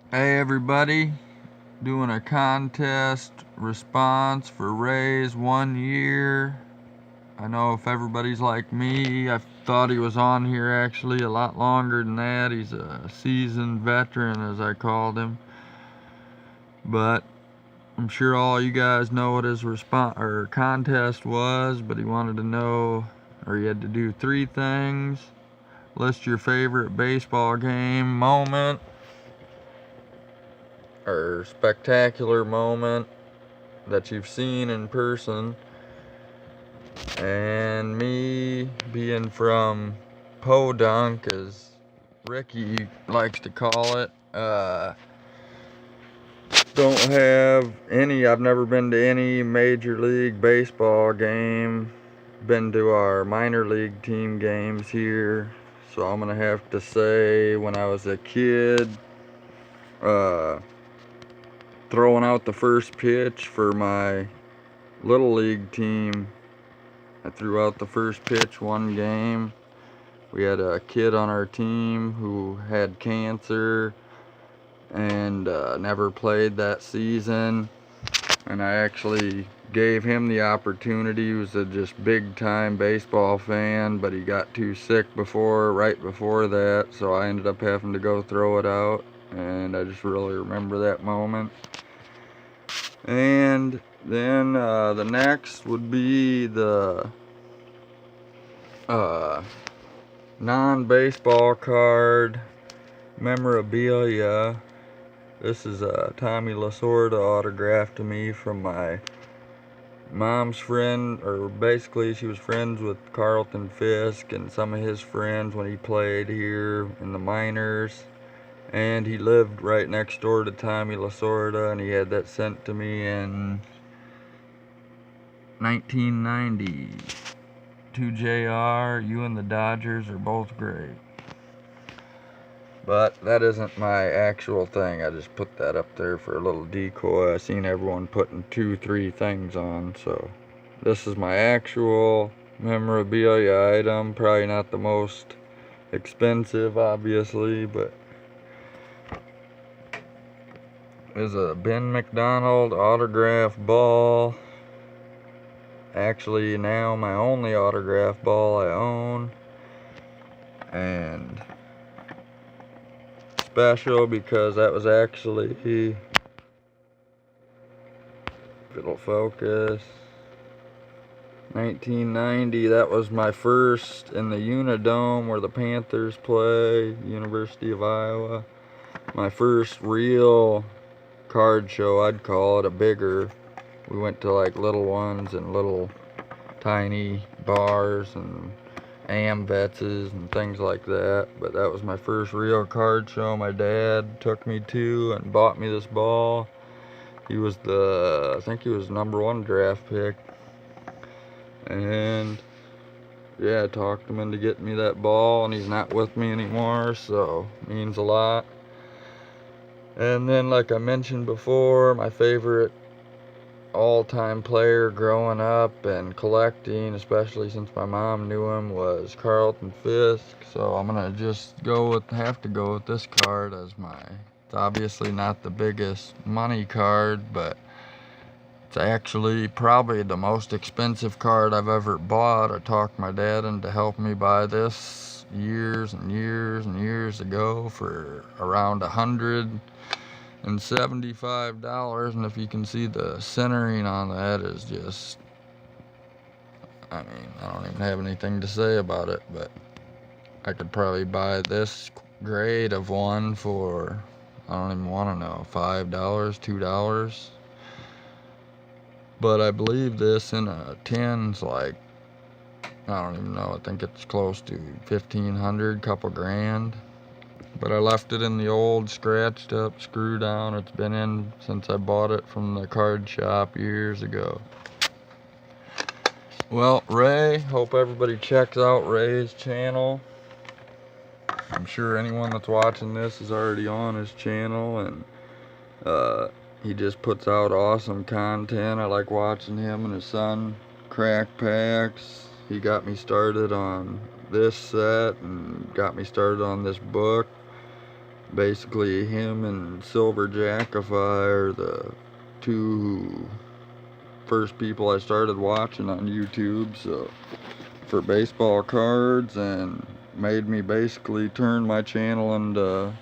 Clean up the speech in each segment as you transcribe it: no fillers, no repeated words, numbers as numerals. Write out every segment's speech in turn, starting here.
Hey everybody, doing a contest response for Ray's 1 year. I know if everybody's like me, I thought he was on here actually a lot longer than that. He's a seasoned veteran, as I called him. But I'm sure all you guys know what his response or contest was, but he wanted to know, or he had to do 3 things. List your favorite baseball game moment or spectacular moment that you've seen in person. And me being from Podunk, as Ricky likes to call it, don't have any. I've never been to any Major League Baseball game. Been to our minor league team games here. So I'm gonna have to say when I was a kid, uh, throwing out the first pitch for my little league team. I threw out the first pitch one game. We had a kid on our team who had cancer and never played that season. And I actually gave him the opportunity. He was a just big time baseball fan, but he got too sick right before that. So I ended up having to go throw it out. And I just really remember that moment. And then the next would be the non-baseball card memorabilia. This is a Tommy Lasorda autograph to me from my mom's friend, or basically she was friends with Carlton Fisk and some of his friends when he played here in the minors. And he lived right next door to Tommy Lasorda, and he had that sent to me in 1990. To JR, you and the Dodgers are both great. But that isn't my actual thing. I just put that up there for a little decoy. I seen everyone putting 2, 3 things on, so this is my actual memorabilia item. Probably not the most expensive, obviously, but is a Ben McDonald autograph ball. Actually, now my only autograph ball I own. And special because that was actually, if it'll focus, 1990. That was my first in the Unidome where the Panthers play, University of Iowa. My first real card show, I'd call it, a bigger. We went to like little ones and little tiny bars and AMVETS and things like that. But that was my first real card show my dad took me to and bought me this ball. He was I think he was #1 draft pick. And yeah, I talked him into getting me that ball, and he's not with me anymore, so it means a lot. And then, like I mentioned before, my favorite all-time player growing up and collecting, especially since my mom knew him, was Carlton Fisk. So I'm gonna just have to go with this card as it's obviously not the biggest money card, but it's actually probably the most expensive card I've ever bought. I talked my dad into helping me buy this years and years and years ago for around $175. And if you can see, the centering on that is just, I mean, I don't even have anything to say about it, but I could probably buy this grade of one for, I don't even want to know, $5, $2. But I believe this in a 10's like, I don't even know, I think it's close to 1,500, couple grand. But I left it in the old scratched up screw down. It's been in since I bought it from the card shop years ago. Well, Ray, hope everybody checks out Ray's channel. I'm sure anyone that's watching this is already on his channel, and he just puts out awesome content. I like watching him and his son crack packs. He got me started on this set and got me started on this book. Basically, him and Silver Jackify are the two first people I started watching on YouTube, so for baseball cards, and made me basically turn my channel into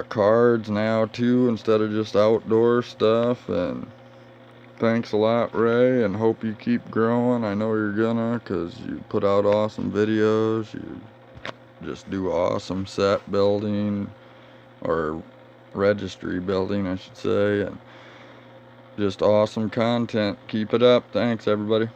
cards now too, instead of just outdoor stuff. And thanks a lot, Ray, and hope you keep growing. I know you're gonna, cause you put out awesome videos. You just do awesome set building, or registry building I should say, and just awesome content. Keep it up. Thanks everybody.